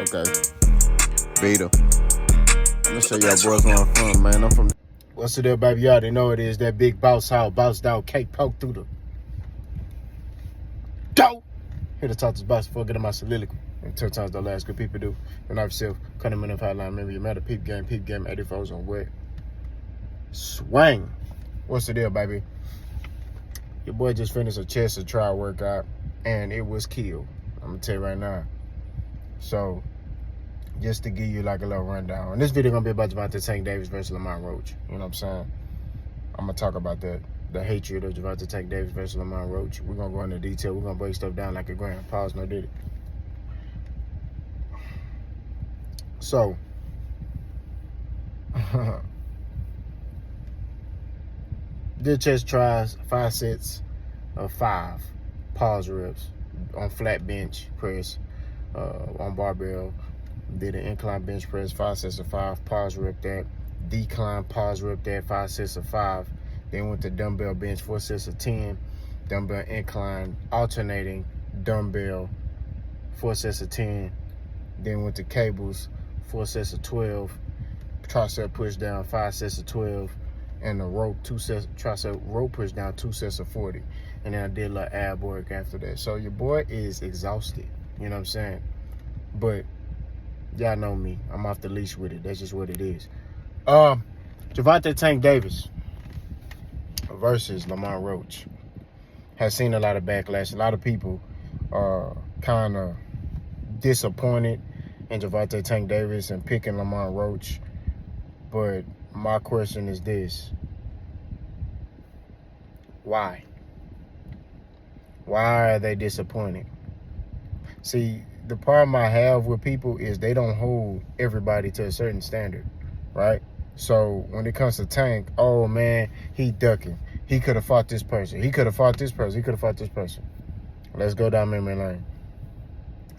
Okay. Beta. I'm gonna show y'all boys where I'm from, man. I'm from. What's it up, baby? You already know it is that big boss house, boss dog, cake poke through the dough. Here to talk to this boss before getting my soliloquy. And 10 times the last good people do. And I yourself, cut them in the hotline. Remember, you matter. Peep game, 84's on wet. Swang. What's the deal, baby? Your boy just finished a chest and trial workout, and it was killed. I'm gonna tell you right now. So, just to give you like a little rundown. And this video gonna be about Gervonta Tank Davis versus Lamont Roach. You know what I'm saying? I'm gonna talk about that. The hatred of Gervonta Tank Davis versus Lamont Roach. We're gonna go into detail. We're gonna break stuff down like a gram. Pause, no did it. So, did chest tries 5 sets of 5 pause reps on flat bench press, on barbell. Did an incline bench press, 5 sets of 5, pause rep that. Decline, pause rep that, 5 sets of 5. Then went to dumbbell bench, 4 sets of 10. Dumbbell incline, alternating dumbbell, 4 sets of 10. Then went to cables, 4 sets of 12. Tricep push down, 5 sets of 12. And the rope, 2 sets, tricep rope push down, 2 sets of 40. And then I did a little ab work after that. So your boy is exhausted, you know what I'm saying? But y'all know me, I'm off the leash with it. That's just what it is. Gervonta Tank Davis versus Lamont Roach has seen a lot of backlash. A lot of people are kind of disappointed in Gervonta Tank Davis and picking Lamont Roach. But my question is this: why? Why are they disappointed? See, the problem I have with people is they don't hold everybody to a certain standard, right? So when it comes to Tank, oh man, he ducking. He could have fought this person. He could have fought this person. He could have fought this person. Let's go down memory lane.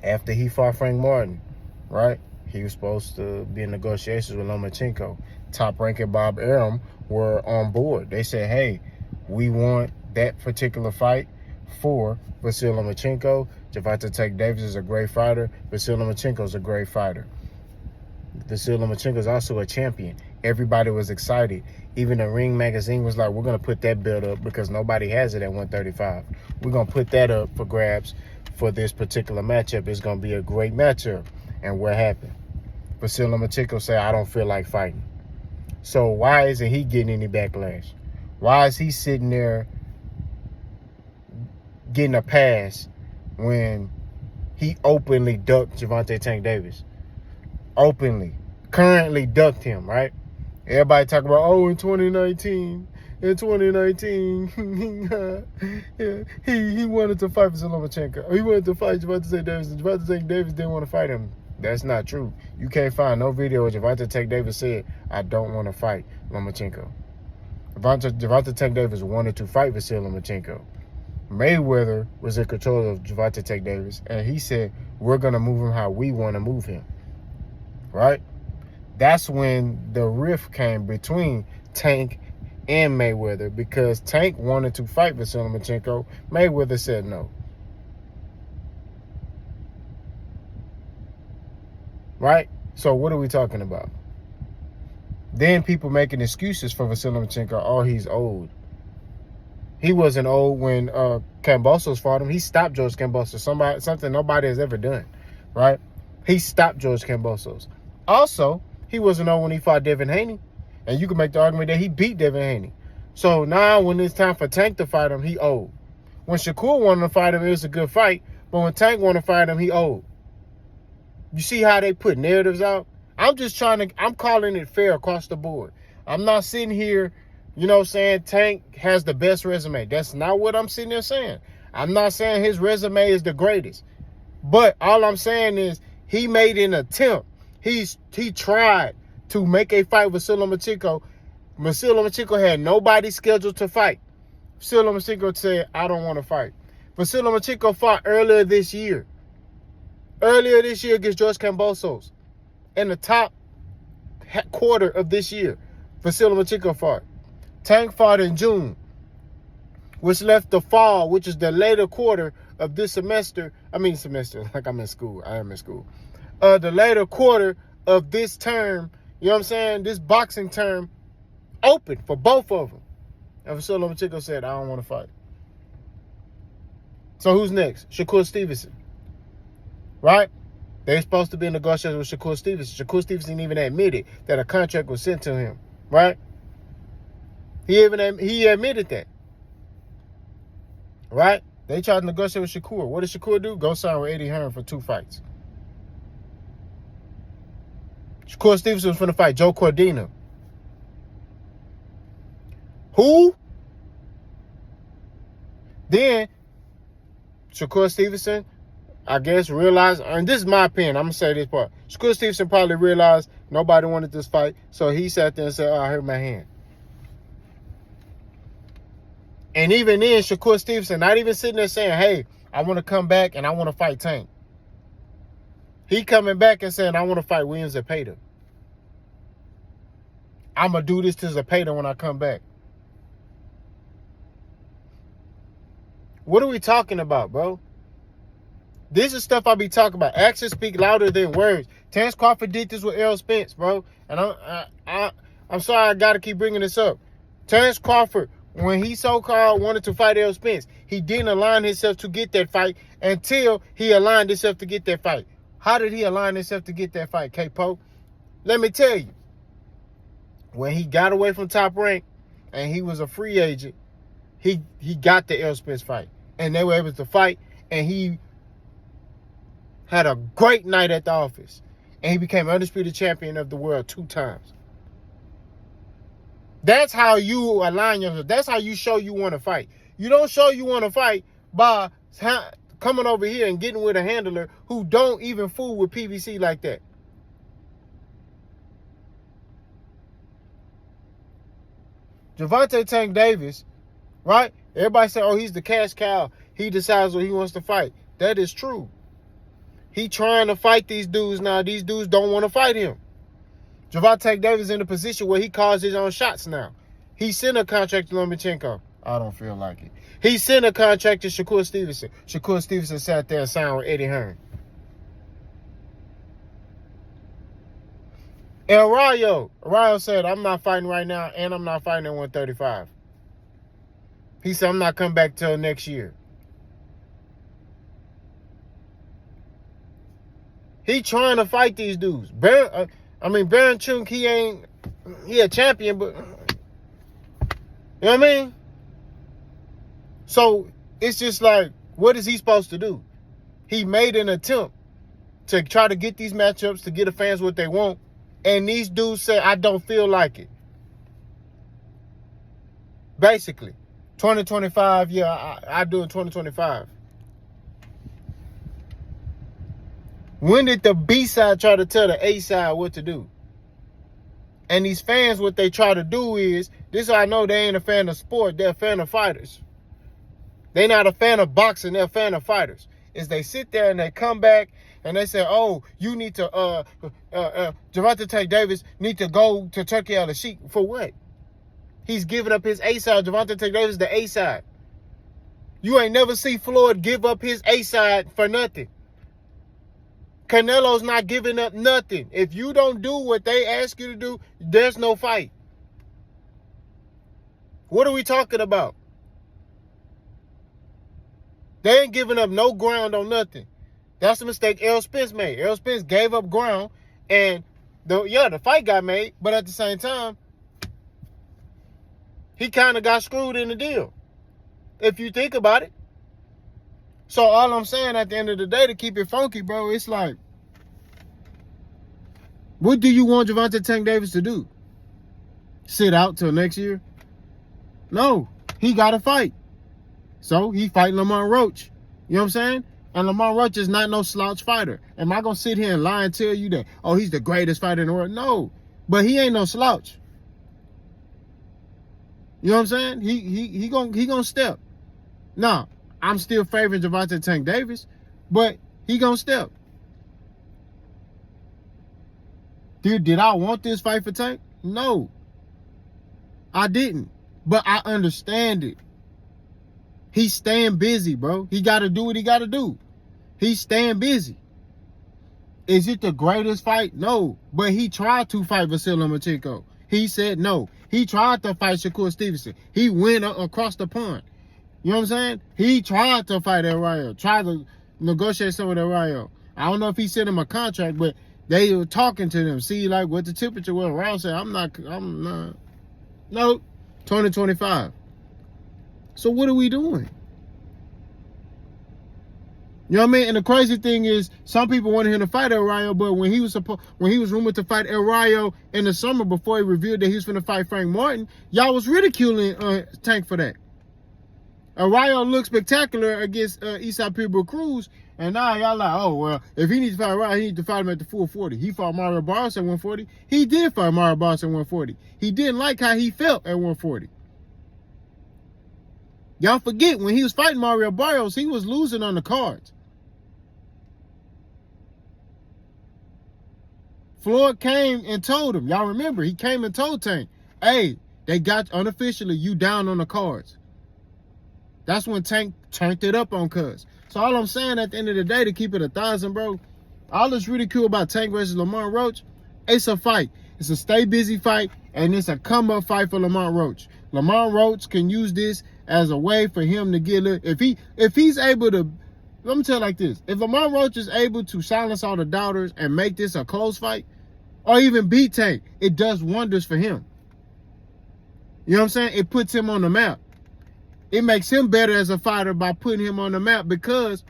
After he fought Frank Martin, right? He was supposed to be in negotiations with Lomachenko. Top-ranking Bob Arum were on board. They said, hey, we want that particular fight for Vasyl Lomachenko. Gervonta Tank Davis is a great fighter. Vasyl Lomachenko is a great fighter. Vasyl Lomachenko is also a champion. Everybody was excited. Even the Ring magazine was like, we're going to put that belt up because nobody has it at 135. We're going to put that up for grabs for this particular matchup. It's going to be a great matchup. And what happened? Vasyl Lomachenko said, I don't feel like fighting. So why isn't he getting any backlash? Why is he sitting there getting a pass when he openly ducked Gervonta Tank Davis? Openly. Currently ducked him, right? Everybody talk about, oh, in 2019, yeah, he wanted to fight Vasyl Lomachenko. He wanted to fight Gervonta Tank Davis, and Gervonta Tank Davis didn't want to fight him. That's not true. You can't find no video where Gervonta Tank Davis said, I don't want to fight Lomachenko. Gervonta Tank Davis wanted to fight Vasyl Lomachenko. Mayweather was in control of Gervonta Tank Davis, and he said, we're going to move him how we want to move him. Right? That's when the rift came between Tank and Mayweather, because Tank wanted to fight Vasyl Lomachenko. Mayweather said no. Right? So what are we talking about? Then people making excuses for Vasyl Lomachenko. Oh, he's old. He wasn't old when Kambosos fought him. He stopped George Kambosos. Something nobody has ever done. Right? He stopped George Kambosos. Also, he wasn't old when he fought Devin Haney. And you can make the argument that he beat Devin Haney. So now when it's time for Tank to fight him, he old. When Shakur wanted to fight him, it was a good fight. But when Tank wanted to fight him, he old. You see how they put narratives out? I'm calling it fair across the board. I'm not sitting here, you know, saying Tank has the best resume. That's not what I'm sitting there saying. I'm not saying his resume is the greatest. But all I'm saying is he made an attempt. He tried to make a fight with Vasyl Lomachenko. Vasyl Lomachenko had nobody scheduled to fight. Vasyl Lomachenko said, I don't want to fight. Vasyl Lomachenko fought earlier this year against George Kambosos. In the top quarter of this year, Vasyl Lomachenko fought. Tank fought in June, which left the fall, which is the later quarter of this semester. Like I'm in school. I am in school. the later quarter of this term, you know what I'm saying, this boxing term, open for both of them. And Vasily Lomachenko said, I don't want to fight. So who's next? Shakur Stevenson. Right? They're supposed to be in negotiations with Shakur Stevenson. Shakur Stevenson even admitted that a contract was sent to him. Right? He admitted that. Right? They tried to negotiate with Shakur. What did Shakur do? Go sign with Eddie Hearn for 2 fights. Shakur Stevenson was finna fight Joe Cordina. Who? Then Shakur Stevenson, I guess, realized, and this is my opinion, I'm going to say this part. Shakur Stevenson probably realized nobody wanted this fight, so he sat there and said, I hurt my hand. And even then, Shakur Stevenson, not even sitting there saying, hey, I want to come back and I want to fight Tank. He coming back and saying, I want to fight William Zepeda. I'm going to do this to Zepeda when I come back. What are we talking about, bro? This is stuff I be talking about. Actions speak louder than words. Terrence Crawford did this with Errol Spence, bro. And I'm sorry I got to keep bringing this up. Terrence Crawford, when he so-called wanted to fight Errol Spence, he didn't align himself to get that fight until he aligned himself to get that fight. How did he align himself to get that fight, K-Po? Let me tell you. When he got away from Top Rank and he was a free agent, he got the Errol Spence fight. And they were able to fight, and he had a great night at the office. And he became undisputed champion of the world 2 times. That's how you align yourself. That's how you show you want to fight. You don't show you want to fight by coming over here and getting with a handler who don't even fool with PBC like that. Gervonta Tank Davis, right? Everybody say, oh, he's the cash cow. He decides what he wants to fight. That is true. He trying to fight these dudes now. These dudes don't want to fight him. Gervonta Tank Davis in a position where he calls his own shots now. He sent a contract to Lomachenko. I don't feel like it. He sent a contract to Shakur Stevenson. Shakur Stevenson sat there and signed with Eddie Hearn. And Arroyo said, I'm not fighting right now, and I'm not fighting at 135. He said, I'm not coming back till next year. He trying to fight these dudes. Baron Chunk, he a champion, but you know what I mean? So it's just like, what is he supposed to do? He made an attempt to try to get these matchups, to get the fans what they want. And these dudes say, I don't feel like it. Basically. 2025, yeah, I do in 2025. When did the B side try to tell the A side what to do? And these fans, what they try to do is, this I know they ain't a fan of sport, they're a fan of fighters. They're not a fan of boxing, they're a fan of fighters. Is they sit there and they come back and they say, oh, you need to, Gervonta Tank Davis need to go to Turkey al-Sheikh. For what? He's giving up his A side. Gervonta Tank Davis the A side. You ain't never see Floyd give up his A side for nothing. Canelo's not giving up nothing. If you don't do what they ask you to do, there's no fight. What are we talking about? They ain't giving up no ground on nothing. That's the mistake Errol Spence made. Errol Spence gave up ground, and the fight got made, but at the same time, he kind of got screwed in the deal, if you think about it. So all I'm saying at the end of the day, to keep it funky, bro, it's like, what do you want Gervonta Tank Davis to do? Sit out till next year? No, he got to fight. So he fight Lamont Roach. You know what I'm saying? And Lamont Roach is not no slouch fighter. Am I going to sit here and lie and tell you that, oh, he's the greatest fighter in the world? No, but he ain't no slouch. You know what I'm saying? He gonna step. Now, I'm still favoring Gervonta Tank Davis, but he gonna step. Did I want this fight for Tank? No, I didn't. But I understand it. He's staying busy, bro. He got to do what he got to do. He's staying busy. Is it the greatest fight? No. But he tried to fight Vasily Lomachenko. He said no. He tried to fight Shakur Stevenson. He went across the pond. You know what I'm saying? He tried to fight El Rayo. Tried to negotiate some with El Rayo. I don't know if he sent him a contract, but they were talking to them. See, like, what the temperature was. Rayo said, I'm not. No. 2025. So what are we doing? You know what I mean? And the crazy thing is, some people wanted him to fight El Rayo, but when he was rumored to fight El Rayo in the summer before he revealed that he was going to fight Frank Martin, y'all was ridiculing Tank for that. El Rayo looked spectacular against Eastside Pitbull Cruz, and now y'all like, oh, well, if he needs to fight El Rayo, he needs to fight him at the full 40. He fought Mario Barros at 140. He did fight Mario Barros at 140. He didn't like how he felt at 140. Y'all forget, when he was fighting Mario Barros, he was losing on the cards. Floyd came and told him, y'all remember, he came and told Tank, hey, they got unofficially you down on the cards. That's when Tank turned it up on Cuz. So all I'm saying at the end of the day, to keep it 1,000, bro, all that's really cool about Tank versus Lamont Roach, it's a fight. It's a stay busy fight, and it's a come up fight for Lamont Roach. Lamont Roach can use this as a way for him to get a little, if he's able to, let me tell you like this. If Lamont Roach is able to silence all the doubters and make this a close fight, or even beat Tank, it does wonders for him. You know what I'm saying? It puts him on the map. It makes him better as a fighter by putting him on the map, because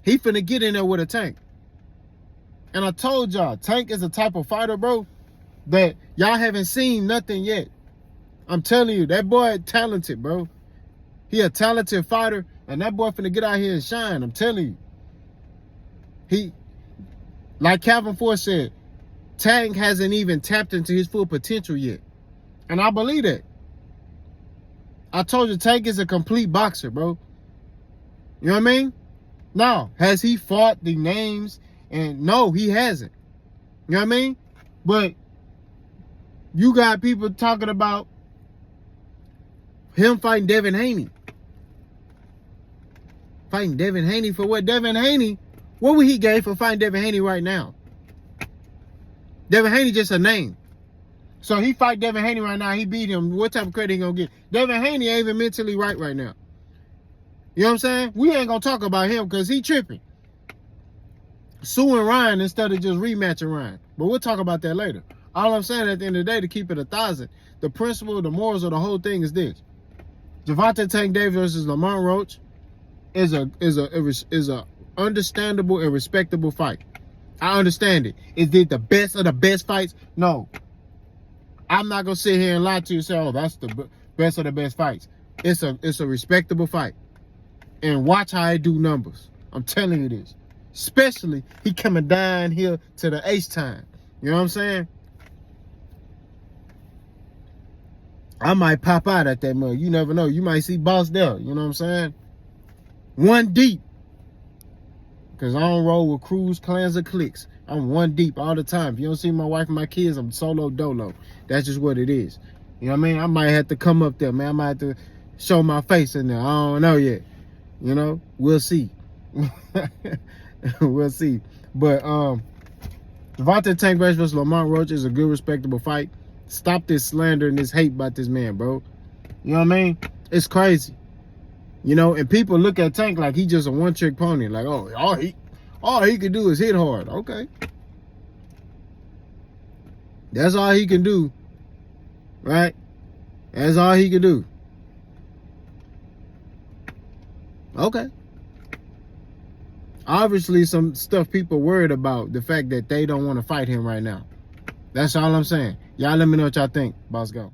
he finna get in there with a Tank. And I told y'all, Tank is a type of fighter, bro, that y'all haven't seen nothing yet. I'm telling you, that boy talented, bro. He a talented fighter, and that boy finna get out here and shine. I'm telling you. Like Calvin Ford said, Tank hasn't even tapped into his full potential yet. And I believe that. I told you, Tank is a complete boxer, bro. You know what I mean? Now, has he fought the names? And no, he hasn't. You know what I mean? But you got people talking about him fighting Devin Haney. Fighting Devin Haney for what? Devin Haney, what would he gain for fighting Devin Haney right now? Devin Haney just a name. So he fight Devin Haney right now, he beat him. What type of credit he gonna get? Devin Haney ain't even mentally right now. You know what I'm saying? We ain't gonna talk about him because he tripping. Suing Ryan instead of just rematching Ryan. But we'll talk about that later. All I'm saying at the end of the day, to keep it 1,000, the principle, the morals of the whole thing is this. Gervonta Tank Davis versus Lamont Roach is a understandable and respectable fight. I understand it. Is it the best of the best fights? No. I'm not gonna sit here and lie to you and say, oh, that's the best of the best fights. It's a respectable fight. And watch how it do numbers. I'm telling you this. Especially he coming down here to the Ace time. You know what I'm saying? I might pop out at that mug. You never know. You might see Boss there. You know what I'm saying? One deep. Because I don't roll with crews, clans, or cliques. I'm one deep all the time. If you don't see my wife and my kids, I'm solo dolo. That's just what it is. You know what I mean? I might have to come up there, man. I might have to show my face in there. I don't know yet. You know? We'll see. We'll see. But Gervonta Tank versus Lamont Roach is a good, respectable fight. Stop this slander and this hate about this man, bro. You know what I mean? It's crazy. You know, and people look at Tank like he just a one-trick pony. Like, oh, all he can do is hit hard. Okay. That's all he can do. Right? That's all he can do. Okay. Obviously, some stuff people worried about, the fact that they don't want to fight him right now. That's all I'm saying. Y'all let me know what y'all think. Boss go.